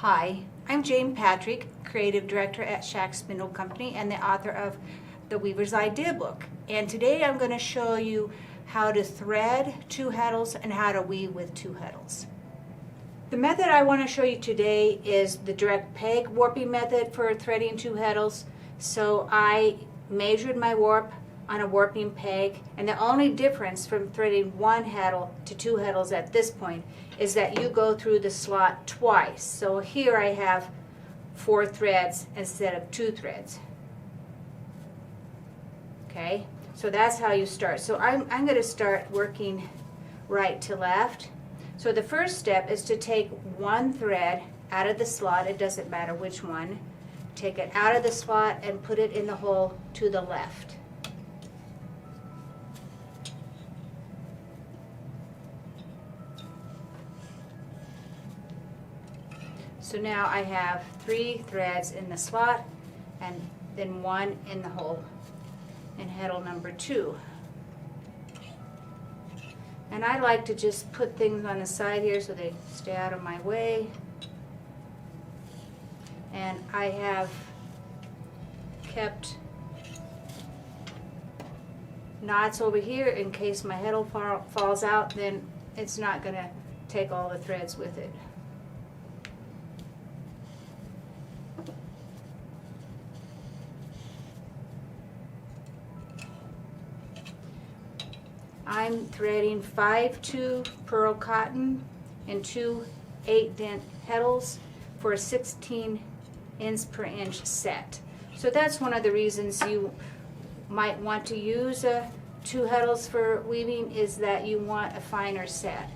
Hi, I'm Jane Patrick, Creative Director at Schacht Spindle Company and the author of the Weaver's Idea book. And today I'm going to show you how to thread two heddles and how to weave with two heddles. The method I want to show you today is the direct peg warping method for threading two heddles. So I measured my warp on a warping peg, and the only difference from threading one heddle to two heddles at this point is that you go through the slot twice. So here I have 4 threads instead of 2 threads. Okay, so that's how you start. So I'm going to start working right to left. So the first step is to take one thread out of the slot, it doesn't matter which one. Take it out of the slot and put it in the hole to the left. So now I have 3 threads in the slot and then 1 in the hole in heddle number 2. And I like to just put things on the side here so they stay out of my way. And I have kept knots over here in case my heddle falls out, then it's not going to take all the threads with it. I'm threading 5 2 pearl cotton and 2 8-dent heddles for a 16 inch per inch set. So that's one of the reasons you might want to use 2 heddles for weaving, is that you want a finer set.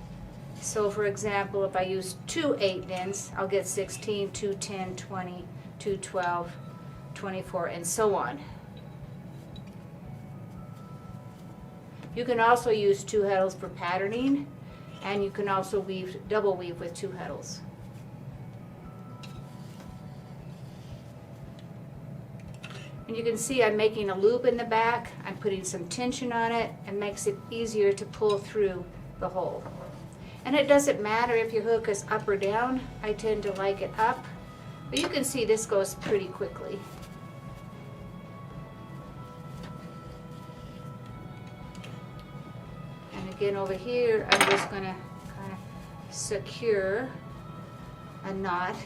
So for example, if I use 2 8-dents, I'll get 16, 2 10, 20, 2 12, 24, and so on. You can also use 2 heddles for patterning, and you can also weave, double weave with 2 heddles. And you can see I'm making a loop in the back. I'm putting some tension on it and makes it easier to pull through the hole. And it doesn't matter if your hook is up or down. I tend to like it up, but you can see this goes pretty quickly. Again, over here, I'm just going to kind of secure a knot.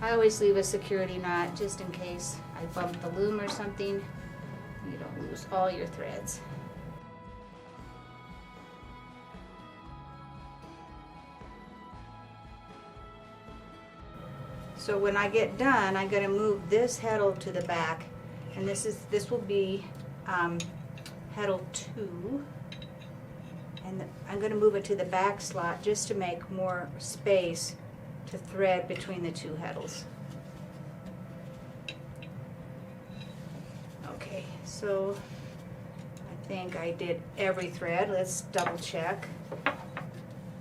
I always leave a security knot just in case I bump the loom or something. You don't lose all your threads. So when I get done, I'm going to move this heddle to the back, and this will be heddle 2. And I'm going to move it to the back slot just to make more space to thread between the 2 heddles. Okay, so I think I did every thread. Let's double check.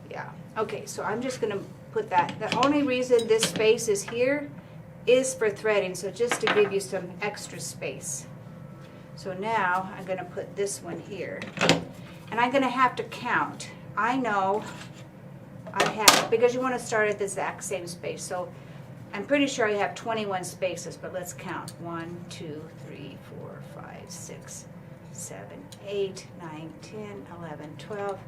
Yeah, okay, so I'm just going to put that. The only reason this space is here is for threading, so just to give you some extra space. So now I'm going to put this one here. And I'm going to have to count. I know I have, because you want to start at the exact same space. So I'm pretty sure I have 21 spaces, but let's count. 1, 2, 3, 4, 5, 6, 7, 8, 9, 10, 11, 12,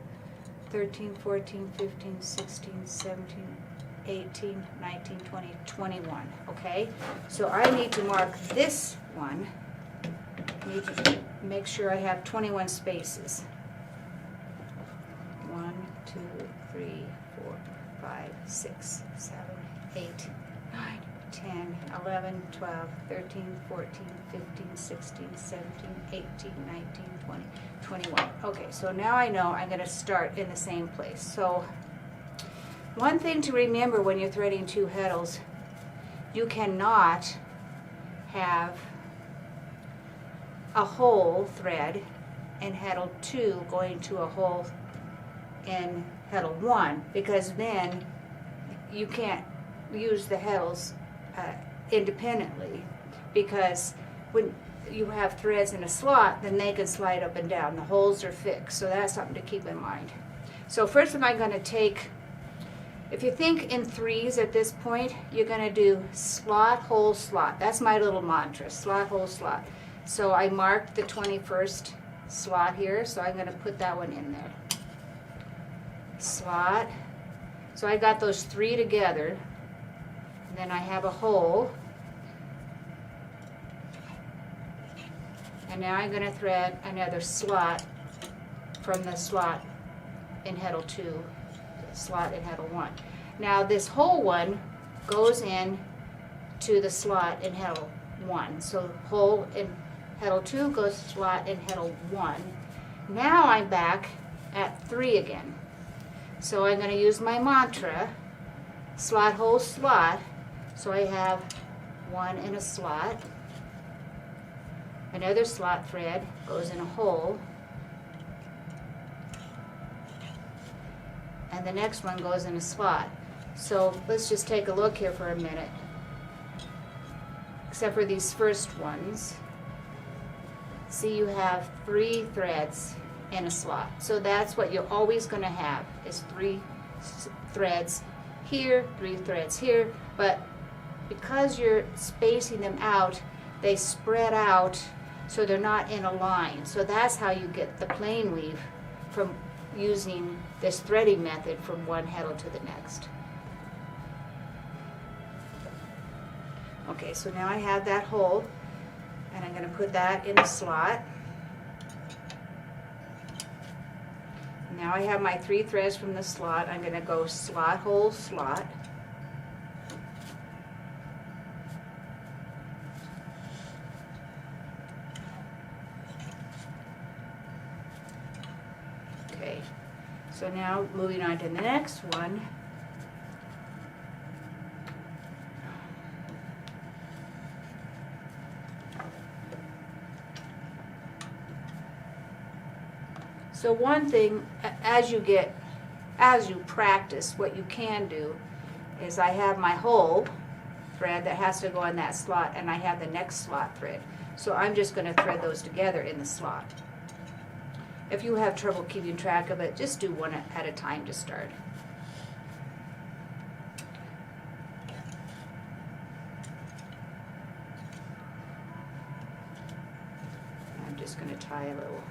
13, 14, 15, 16, 17, 18, 19, 20, 21. Okay? So I need to mark this one. I need to make sure I have 21 spaces. 1, 2, 3, 4, 5, 6, 7, 8, 9, 10, 11, 12, 13, 14, 15, 16, 17, 18, 19, 20, 21. Okay, so now I know I'm going to start in the same place. So one thing to remember when you're threading 2 heddles, you cannot have a hole thread in heddle 2 going to a hole in heddle 1, because then you can't use the heddles independently, because when you have threads in a slot, then they can slide up and down. The holes are fixed, so that's something to keep in mind. So first I'm going to take If you think in threes at this point, you're going to do slot, hole, slot. That's my little mantra, slot, hole, slot. So I marked the 21st slot here, so I'm going to put that one in there. Slot. So I got those three together. And then I have a hole. And now I'm going to thread another slot from the slot in Heddle 2, slot in Heddle 1. Now this whole one goes in to the slot in Heddle 1. So hole in Heddle 2 goes slot in Heddle 1. Now I'm back at 3 again. So I'm going to use my mantra, slot, hole, slot. So I have one in a slot. Another slot thread goes in a hole. And the next one goes in a slot. So let's just take a look here for a minute. Except for these first ones. See, you have 3 threads in a slot. So that's what you're always going to have, is 3 threads here, 3 threads here. But because you're spacing them out, they spread out so they're not in a line. So that's how you get the plain weave from using this threading method from one heddle to the next. Okay, so now I have that hole, and I'm going to put that in the slot. Now I have my 3 threads from the slot. I'm going to go slot, hole, slot. Okay, so now moving on to the next one. So one thing, as you practice, what you can do is I have my hole thread that has to go in that slot, and I have the next slot thread. So I'm just going to thread those together in the slot. If you have trouble keeping track of it, just do one at a time to start. I'm just going to tie a little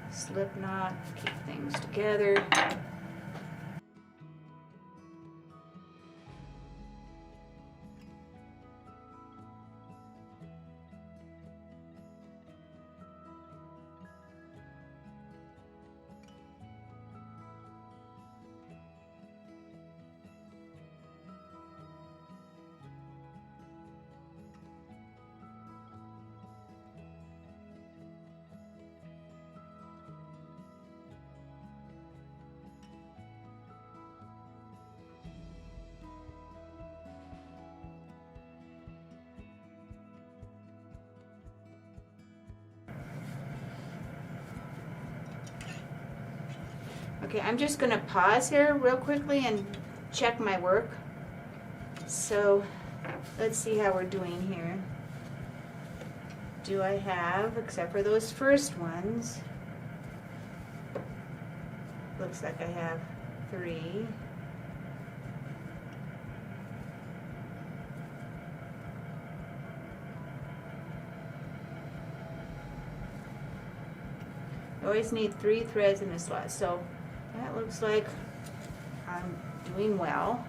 slip knot, keep things together. Okay, I'm just going to pause here real quickly and check my work. So let's see how we're doing here. Do I have, except for those first ones, looks like I have 3. You always need 3 threads in the slot. So that looks like I'm doing well.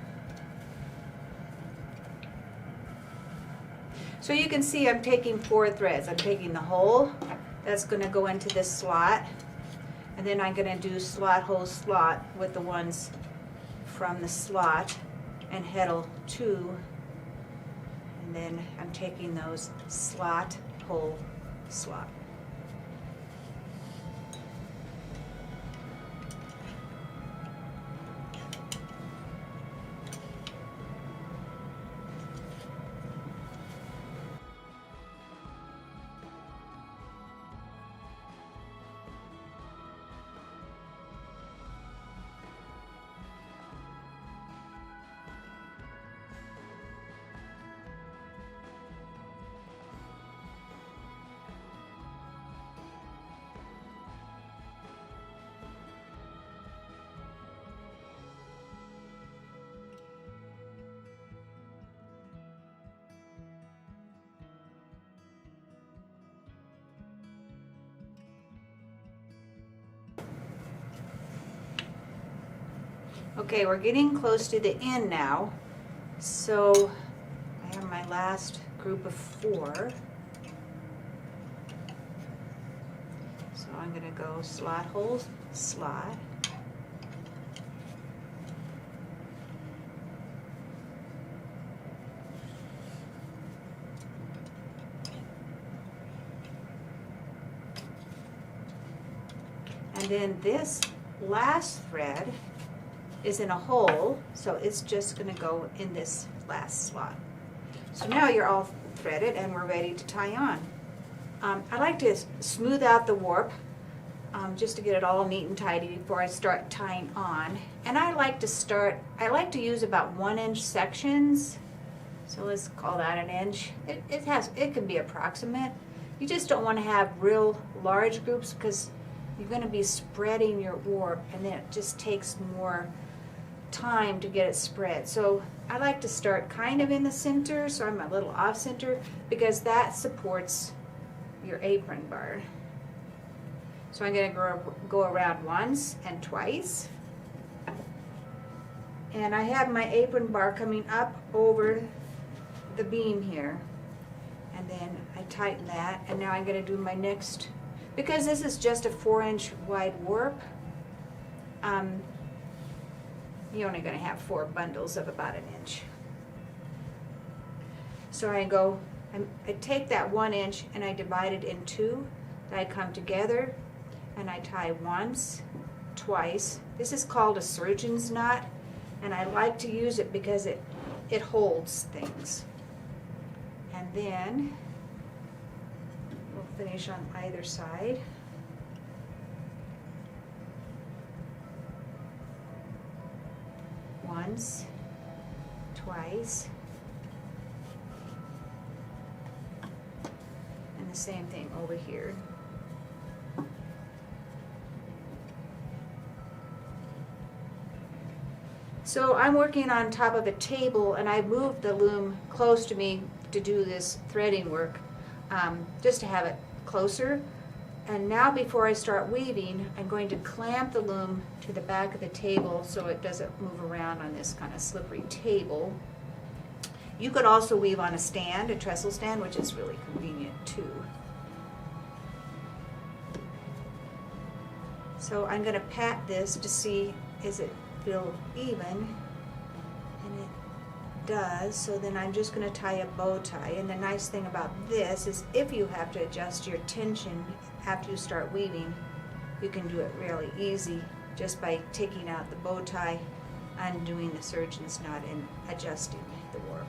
So you can see I'm taking 4 threads. I'm taking the hole that's going to go into this slot, and then I'm going to do slot, hole, slot with the ones from the slot and Heddle 2, and then I'm taking those slot, hole, slot. Okay, we're getting close to the end now. So I have my last group of 4. So I'm going to go slot holes, slot. And then this last thread is in a hole, so it's just going to go in this last slot. So now you're all threaded and we're ready to tie on. I like to smooth out the warp just to get it all neat and tidy before I start tying on. And I like to use about 1-inch sections. So let's call that an inch. It can be approximate. You just don't want to have real large groups because you're going to be spreading your warp, and then it just takes more time to get it spread. So I like to start kind of in the center, so I'm a little off center, because that supports your apron bar. So I'm going to go around once and twice. And I have my apron bar coming up over the beam here. And then I tighten that, and now I'm going to do my next. Because this is just a 4-inch wide warp, you're only going to have 4 bundles of about 1 inch. So I take that 1 inch and I divide it in 2. Then I come together and I tie once, twice. This is called a surgeon's knot, and I like to use it because it holds things. And then we'll finish on either side. Once, twice, and the same thing over here. So I'm working on top of a table, and I moved the loom close to me to do this threading work, just to have it closer. And now before I start weaving, I'm going to clamp the loom to the back of the table so it doesn't move around on this kind of slippery table. You could also weave on a stand, a trestle stand, which is really convenient too. So I'm going to pat this to see, is it feel even? And it does. So then I'm just going to tie a bow tie. And the nice thing about this is if you have to adjust your tension after you start weaving, you can do it really easy just by taking out the bow tie, undoing the surgeon's knot, and adjusting the warp.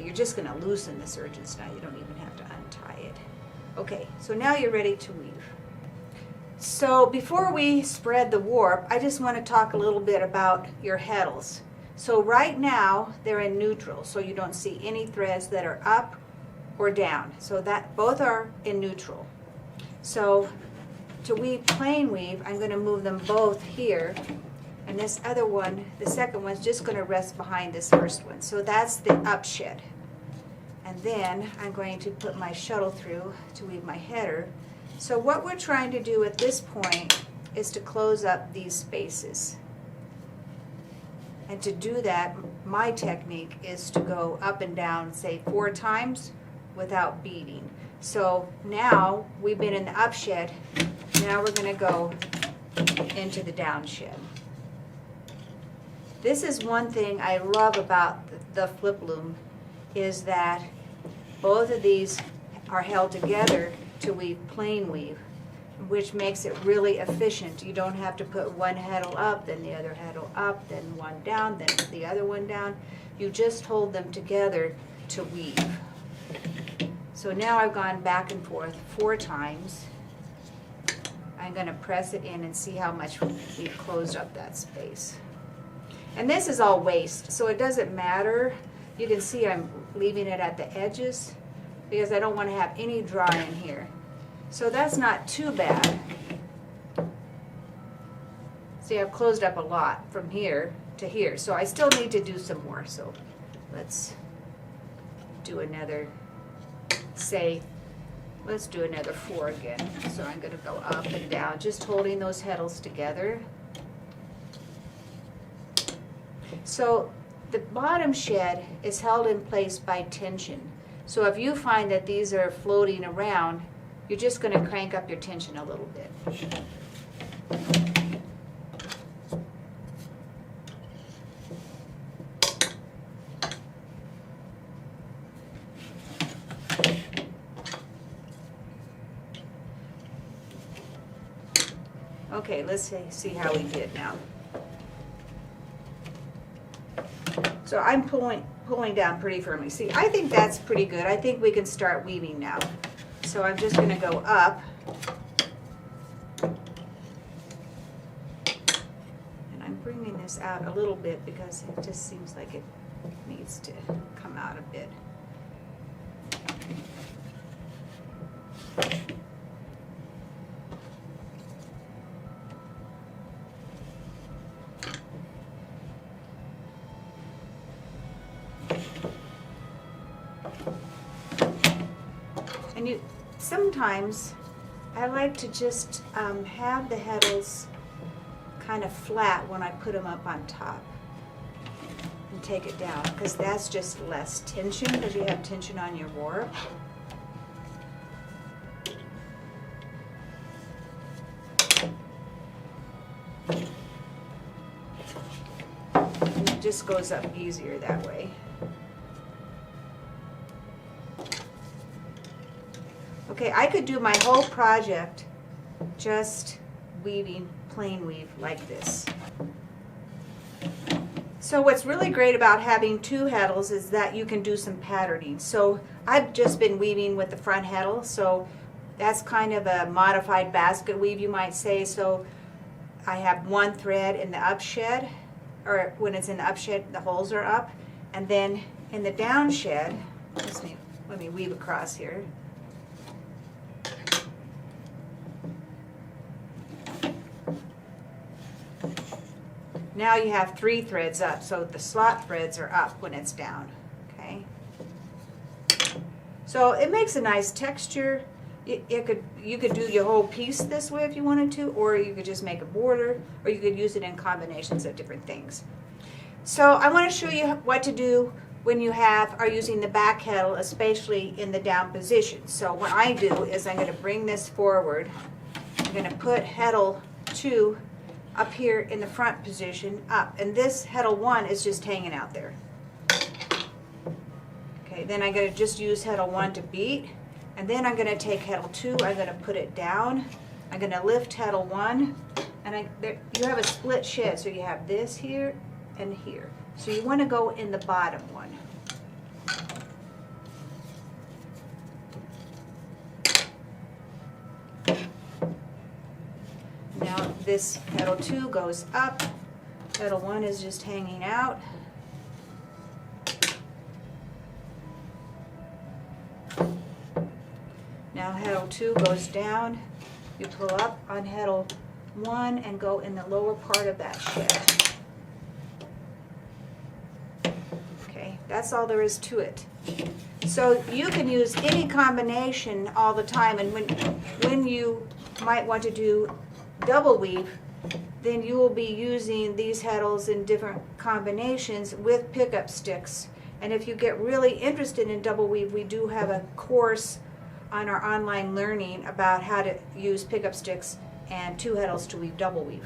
You're just going to loosen the surgeon's knot. You don't even have to untie it. Okay, so now you're ready to weave. So before we spread the warp, I just want to talk a little bit about your heddles. So right now they're in neutral, so you don't see any threads that are up or down. So that both are in neutral. So to weave plain weave, I'm going to move them both here, and this other one, the second one's just going to rest behind this first one. So that's the up shed. And then I'm going to put my shuttle through to weave my header. So what we're trying to do at this point is to close up these spaces. And to do that, my technique is to go up and down, say 4 times without beating. So now we've been in the up shed, now we're going to go into the down shed. This is one thing I love about the flip loom, is that both of these are held together to weave plain weave, which makes it really efficient. You don't have to put one heddle up, then the other heddle up, then one down, then the other one down. You just hold them together to weave. So now I've gone back and forth 4 times. I'm going to press it in and see how much we've closed up that space. And this is all waste, so it doesn't matter. You can see I'm leaving it at the edges because I don't want to have any dry in here. So that's not too bad. See, I've closed up a lot from here to here, so I still need to do some more. So let's do another, let's do another 4 again. So I'm going to go up and down, just holding those heddles together. So the bottom shed is held in place by tension. So if you find that these are floating around, you're just going to crank up your tension a little bit. Okay, let's see how we did now. So I'm pulling down pretty firmly. See, I think that's pretty good. I think we can start weaving now. So I'm just going to go up. And I'm bringing this out a little bit because it just seems like it needs to come out a bit. And sometimes I like to just have the heddles kind of flat when I put them up on top and take it down, because that's just less tension, because you have tension on your warp. And it just goes up easier that way. Okay, I could do my whole project just weaving plain weave like this. So what's really great about having two heddles is that you can do some patterning. So I've just been weaving with the front heddle, so that's kind of a modified basket weave, you might say. So I have one thread in the up shed, or when it's in the up shed, the holes are up, and then in the down shed, let me weave across here. Now you have 3 threads up, so the slot threads are up when it's down, okay? So it makes a nice texture. You could do your whole piece this way if you wanted to, or you could just make a border, or you could use it in combinations of different things. So I want to show you what to do when you are using the back heddle, especially in the down position. So what I do is I'm going to bring this forward. I'm going to put heddle 2 up here in the front position, up, and this heddle 1 is just hanging out there. Okay, then I'm going to just use heddle 1 to beat, and then I'm going to take heddle 2, I'm going to put it down, I'm going to lift heddle 1, and you have a split shed, so you have this here and here. So you want to go in the bottom one. Now this heddle 2 goes up, heddle 1 is just hanging out. Now heddle 2 goes down, you pull up on heddle 1 and go in the lower part of that shed. Okay, that's all there is to it. So you can use any combination all the time, and when you might want to do double weave, then you will be using these heddles in different combinations with pickup sticks. And if you get really interested in double weave, we do have a course on our online learning about how to use pickup sticks and 2 heddles to weave double weave.